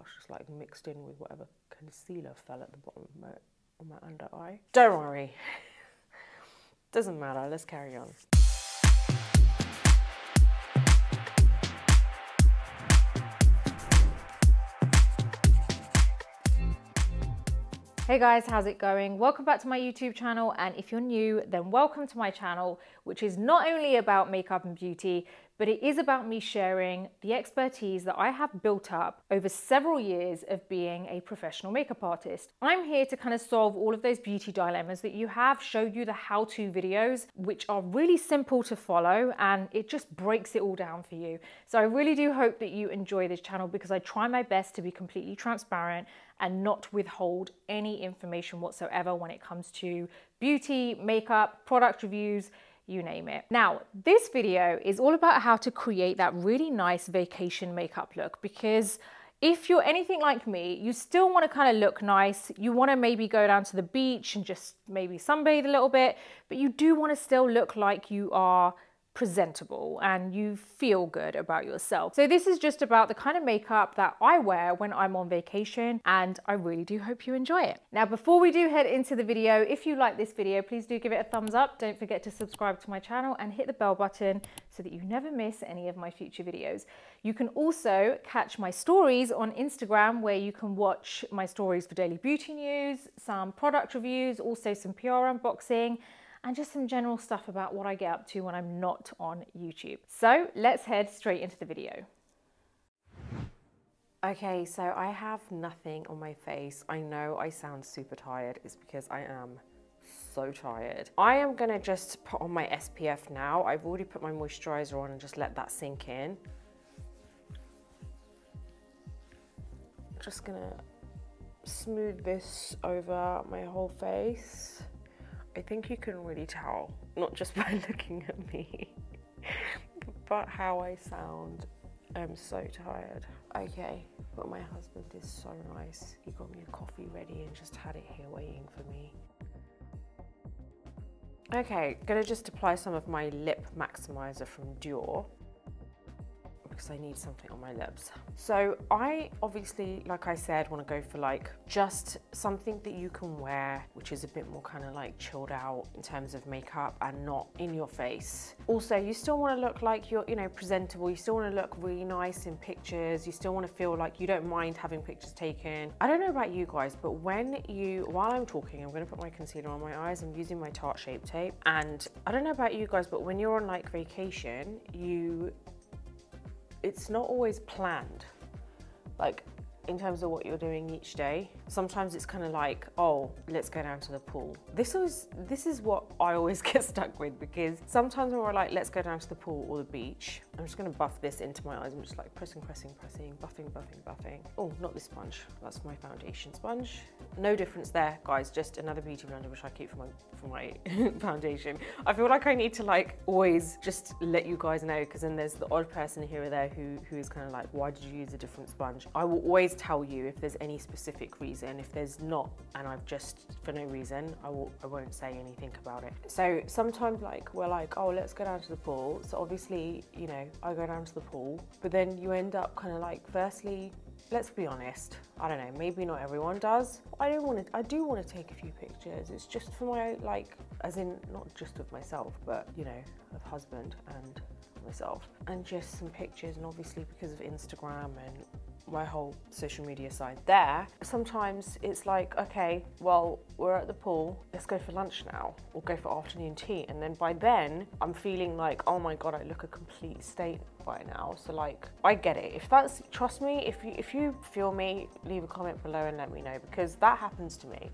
gosh, it's like mixed in with whatever concealer fell at the bottom of my under eye. Don't worry. Doesn't matter, let's carry on. Hey guys, how's it going? Welcome back to my YouTube channel, and if you're new, then welcome to my channel, which is not only about makeup and beauty, but it is about me sharing the expertise that I have built up over several years of being a professional makeup artist. I'm here to kind of solve all of those beauty dilemmas that you have, show you the how-to videos, which are really simple to follow, and it just breaks it all down for you. So I really do hope that you enjoy this channel, because I try my best to be completely transparent and not withhold any information whatsoever when it comes to beauty, makeup, product reviews, you name it. Now, this video is all about how to create that really nice vacation makeup look, because if you're anything like me, you still want to kind of look nice. You want to maybe go down to the beach and just maybe sunbathe a little bit, but you do want to still look like you are presentable and you feel good about yourself. So this is just about the kind of makeup that I wear when I'm on vacation, and I really do hope you enjoy it. Now, before we do head into the video, if you like this video, please do give it a thumbs up. Don't forget to subscribe to my channel and hit the bell button so that you never miss any of my future videos. You can also catch my stories on Instagram, where you can watch my stories for daily beauty news, some product reviews, also some PR unboxing, and just some general stuff about what I get up to when I'm not on YouTube. So let's head straight into the video. Okay, so I have nothing on my face. I know I sound super tired. It's because I am so tired. I am gonna just put on my SPF now. I've already put my moisturizer on and just let that sink in. Just gonna smooth this over my whole face. I think you can really tell, not just by looking at me, but how I sound. I'm so tired. Okay, but my husband is so nice. He got me a coffee ready and just had it here waiting for me. Okay, gonna just apply some of my lip maximizer from Dior, because I need something on my lips. So I obviously, like I said, want to go for like just something that you can wear, which is a bit more kind of like chilled out in terms of makeup and not in your face. Also, you still want to look like you're, you know, presentable. You still want to look really nice in pictures. You still want to feel like you don't mind having pictures taken. I don't know about you guys, but while I'm talking, I'm going to put my concealer on my eyes. I'm using my Tarte Shape Tape. And I don't know about you guys, but when you're on like vacation, it's not always planned, like in terms of what you're doing each day. Sometimes it's kind of like, oh, let's go down to the pool. This is what I always get stuck with, because sometimes when we're like, let's go down to the pool or the beach, I'm just gonna buff this into my eyes. I'm just like pressing, buffing. Oh, not this sponge. That's my foundation sponge. No difference there, guys. Just another beauty blender, which I keep for my foundation. I feel like I need to like always just let you guys know, because then there's the odd person here or there who is kind of like, why did you use a different sponge? I will always tell you if there's any specific reason. If there's not, and I've just for no reason, I won't say anything about it. So sometimes like we're like, oh, let's go down to the pool. So obviously, you know, I go down to the pool, but then you end up kind of like, firstly, let's be honest, I don't know, maybe not everyone does. I do want to take a few pictures. It's just for my, like, as in not just of myself, but you know, of husband and myself, and just some pictures. And obviously because of Instagram and my whole social media side there, sometimes it's like, okay, well, we're at the pool, let's go for lunch now, or go for afternoon tea. And then by then I'm feeling like, oh my god, I look a complete state by now. So like, I get it. If that's, trust me, if you feel me, leave a comment below and let me know, because that happens to me.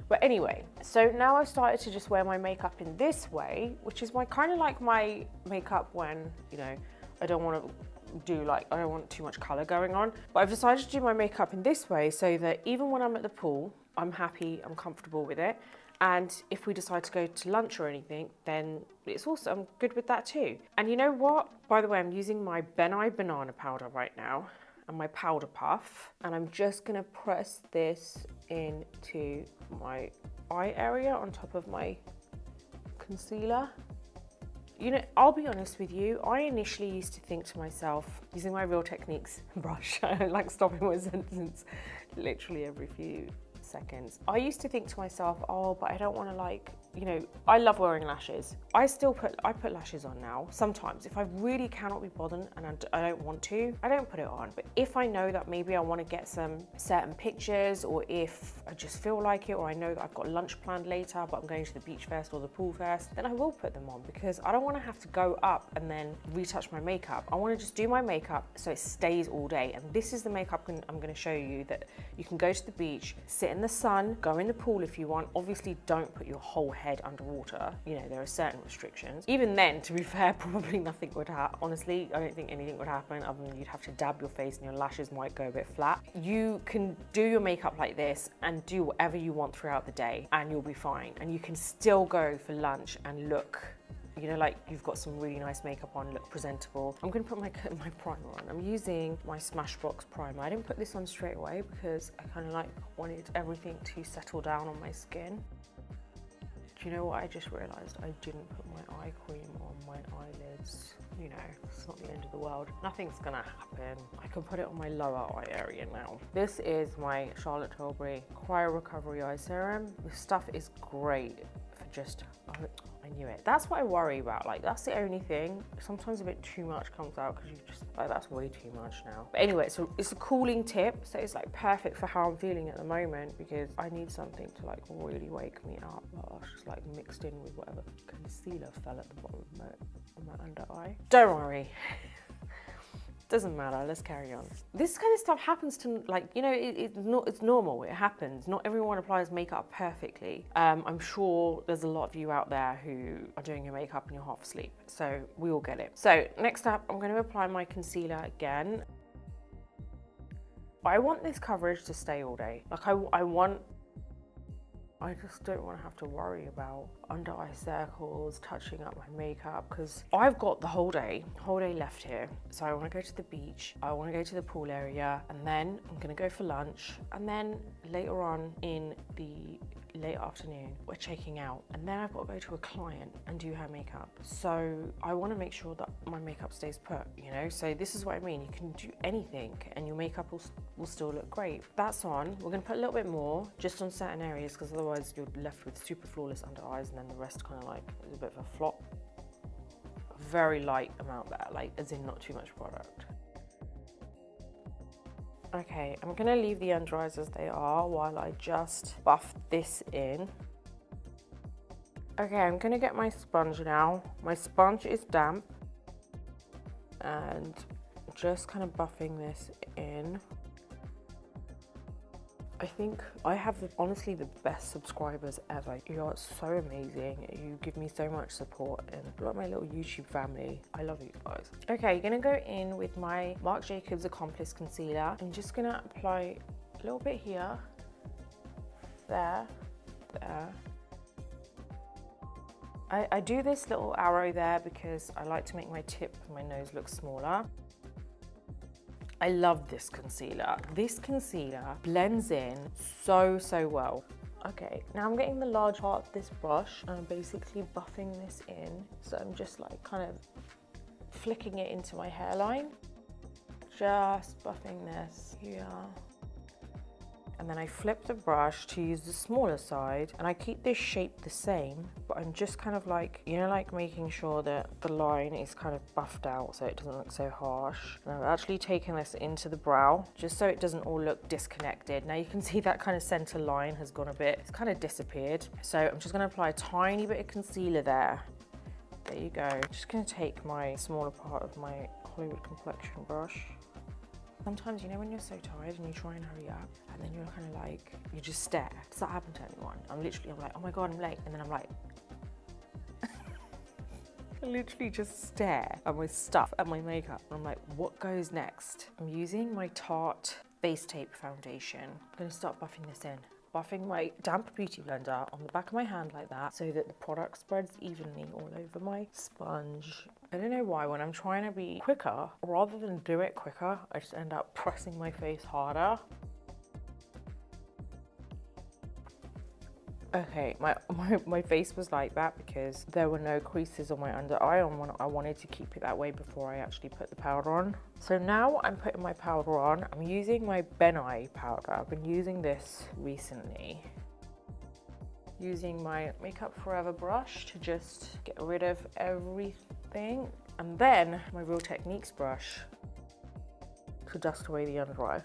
But anyway, so now I've started to just wear my makeup in this way, which is my kind of like my makeup when, you know, I don't want too much color going on. But I've decided to do my makeup in this way so that even when I'm at the pool, I'm happy, I'm comfortable with it. And if we decide to go to lunch or anything, then it's also, I'm good with that too. And you know what? By the way, I'm using my Benai banana powder right now and my powder puff. And I'm just gonna press this into my eye area on top of my concealer. You know, I'll be honest with you, I initially used to think to myself, using my Real Techniques brush, I don't like stopping my sentence literally every few seconds. I used to think to myself, oh, but I don't want to, like, you know, I love wearing lashes. I put lashes on now. Sometimes if I really cannot be bothered and I don't want to, I don't put it on. But if I know that maybe I want to get some certain pictures, or if I just feel like it, or I know that I've got lunch planned later, but I'm going to the beach first or the pool first, then I will put them on, because I don't want to have to go up and then retouch my makeup. I want to just do my makeup so it stays all day. And this is the makeup I'm going to show you, that you can go to the beach, sit in the sun, go in the pool if you want. Obviously don't put your whole head underwater. You know, there are certain restrictions. Even then, to be fair, probably nothing would happen. Honestly, I don't think anything would happen other than you'd have to dab your face and your lashes might go a bit flat. You can do your makeup like this and do whatever you want throughout the day and you'll be fine. And you can still go for lunch and look, you know, like you've got some really nice makeup on, look presentable. I'm gonna put my primer on. I'm using my Smashbox primer. I didn't put this on straight away because I kind of like wanted everything to settle down on my skin. Do you know what I just realised? I didn't put my eye cream on my eyelids. You know, it's not the end of the world. Nothing's gonna happen. I can put it on my lower eye area now. This is my Charlotte Tilbury Cryo Recovery Eye Serum. This stuff is great for just, I knew it. That's what I worry about. Like, that's the only thing. Sometimes a bit too much comes out because you just, like, that's way too much now. But anyway, so it's a cooling tip. So it's like perfect for how I'm feeling at the moment, because I need something to like really wake me up. Oh, it's just like mixed in with whatever concealer fell at the bottom of my under eye. Don't worry. Doesn't matter, let's carry on. This kind of stuff happens to, like, you know, it's normal, it happens. Not everyone applies makeup perfectly. I'm sure there's a lot of you out there who are doing your makeup and you're half asleep, so we all get it. So next up, I'm going to apply my concealer again. I want this coverage to stay all day. Like, I just don't want to have to worry about under eye circles, touching up my makeup, because I've got the whole day left here. So I want to go to the beach, I want to go to the pool area, and then I'm going to go for lunch. And then later on in the late afternoon, we're checking out. And then I've got to go to a client and do her makeup. So I want to make sure that my makeup stays put, you know? So this is what I mean. You can do anything and your makeup will still look great. That's on. We're going to put a little bit more just on certain areas, because otherwise you're left with super flawless under eyes and then the rest kind of like is a bit of a flop. A very light amount there, like as in not too much product. Okay, I'm gonna leave the under eyes as they are while I just buff this in. Okay, I'm gonna get my sponge now. My sponge is damp and just kind of buffing this in. I think I have honestly the best subscribers ever. You are so amazing. You give me so much support, and like my little YouTube family. I love you guys. Okay, you're gonna go in with my Marc Jacobs Accomplice Concealer. I'm just gonna apply a little bit here, there. I do this little arrow there because I like to make my tip of my nose look smaller. I love this concealer. This concealer blends in so well. Okay, now I'm getting the large part of this brush and I'm basically buffing this in. So I'm just like kind of flicking it into my hairline. Just buffing this here. And then I flip the brush to use the smaller side, and I keep this shape the same, but I'm just kind of like, you know, like making sure that the line is kind of buffed out so it doesn't look so harsh. And I've actually taken this into the brow just so it doesn't all look disconnected. Now you can see that kind of center line has gone a bit, it's kind of disappeared. So I'm just gonna apply a tiny bit of concealer there. There you go. Just gonna take my smaller part of my Hollywood complexion brush. Sometimes, you know, when you're so tired and you try and hurry up and then you're kind of like, you just stare. Does that happen to anyone? I'm like, oh my God, I'm late. And then I'm like, I literally just stare at my stuff, at my makeup. And I'm like, what goes next? I'm using my Tarte Face Tape Foundation. I'm gonna start buffing this in. Buffing my damp beauty blender on the back of my hand like that so that the product spreads evenly all over my sponge. I don't know why, when I'm trying to be quicker, rather than do it quicker, I just end up pressing my face harder. Okay, my face was like that because there were no creases on my under eye, and I wanted to keep it that way before I actually put the powder on. So now I'm putting my powder on. I'm using my Ben Eye powder. I've been using this recently. Using my Makeup Forever brush to just get rid of everything. And then my Real Techniques brush to dust away the under eye.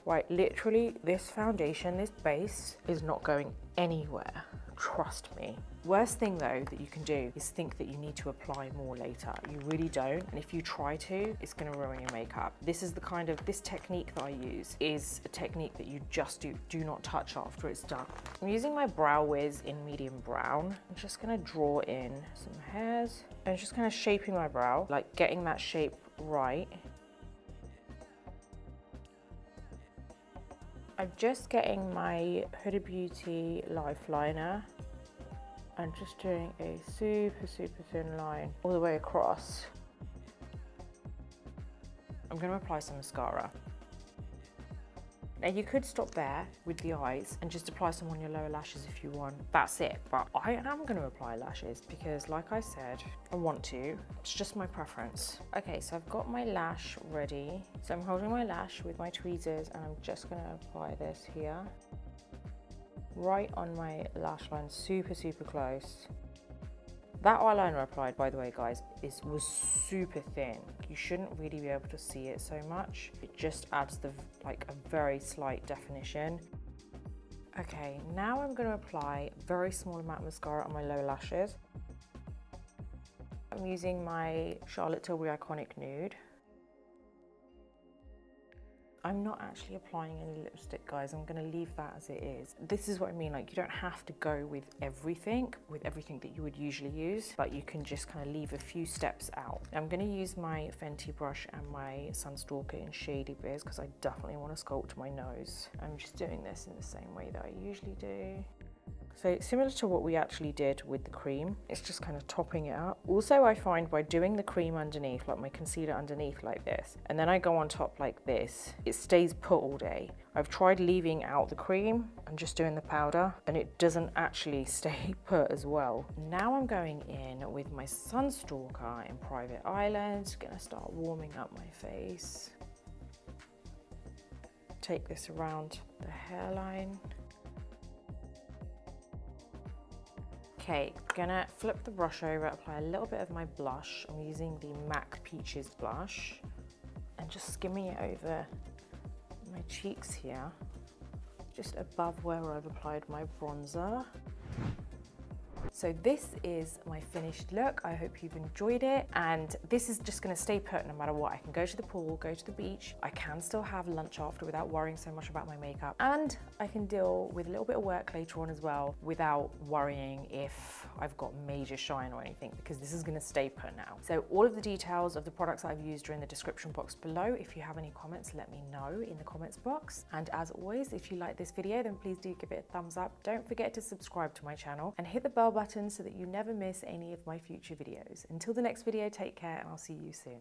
Right, literally this foundation, this base is not going anywhere, trust me. Worst thing though that you can do is think that you need to apply more later. You really don't, and if you try to, it's gonna ruin your makeup. This is this technique that I use is a technique that you just do not touch after it's done. I'm using my Brow Wiz in medium brown. I'm just gonna draw in some hairs and just kind of shaping my brow, like getting that shape right. I'm just getting my Huda Beauty Lifeliner and just doing a super thin line all the way across. I'm going to apply some mascara. Now you could stop there with the eyes and just apply some on your lower lashes if you want. That's it, but I am going to apply lashes because like I said, I want to. It's just my preference. Okay, so I've got my lash ready. So I'm holding my lash with my tweezers and I'm just going to apply this here. Right on my lash line, super close. That eyeliner I applied, by the way, guys, was super thin. You shouldn't really be able to see it so much. It just adds like a very slight definition. Okay, now I'm going to apply a very small amount of mascara on my lower lashes. I'm using my Charlotte Tilbury Iconic Nude. I'm not actually applying any lipstick, guys. I'm gonna leave that as it is. This is what I mean, like you don't have to go with everything that you would usually use, but you can just kind of leave a few steps out. I'm gonna use my Fenty brush and my Sunstalker in Shady Biz because I definitely want to sculpt my nose. I'm just doing this in the same way that I usually do. So similar to what we actually did with the cream, it's just kind of topping it up. Also, I find by doing the cream underneath, like my concealer underneath like this, and then I go on top like this, it stays put all day. I've tried leaving out the cream and just doing the powder, and it doesn't actually stay put as well. Now I'm going in with my Sunstalker in Private Island, gonna start warming up my face. Take this around the hairline. Okay, gonna flip the brush over, apply a little bit of my blush. I'm using the MAC Peaches blush and just skimming it over my cheeks here, just above where I've applied my bronzer. So this is my finished look. I hope you've enjoyed it, and this is just gonna stay put no matter what. I can go to the pool, go to the beach, I can still have lunch after without worrying so much about my makeup, and I can deal with a little bit of work later on as well without worrying if I've got major shine or anything, because this is gonna stay put now. So all of the details of the products I've used are in the description box below. If you have any comments, let me know in the comments box. And as always, if you like this video, then please do give it a thumbs up. Don't forget to subscribe to my channel and hit the bell button so that you never miss any of my future videos. Until the next video, take care and I'll see you soon.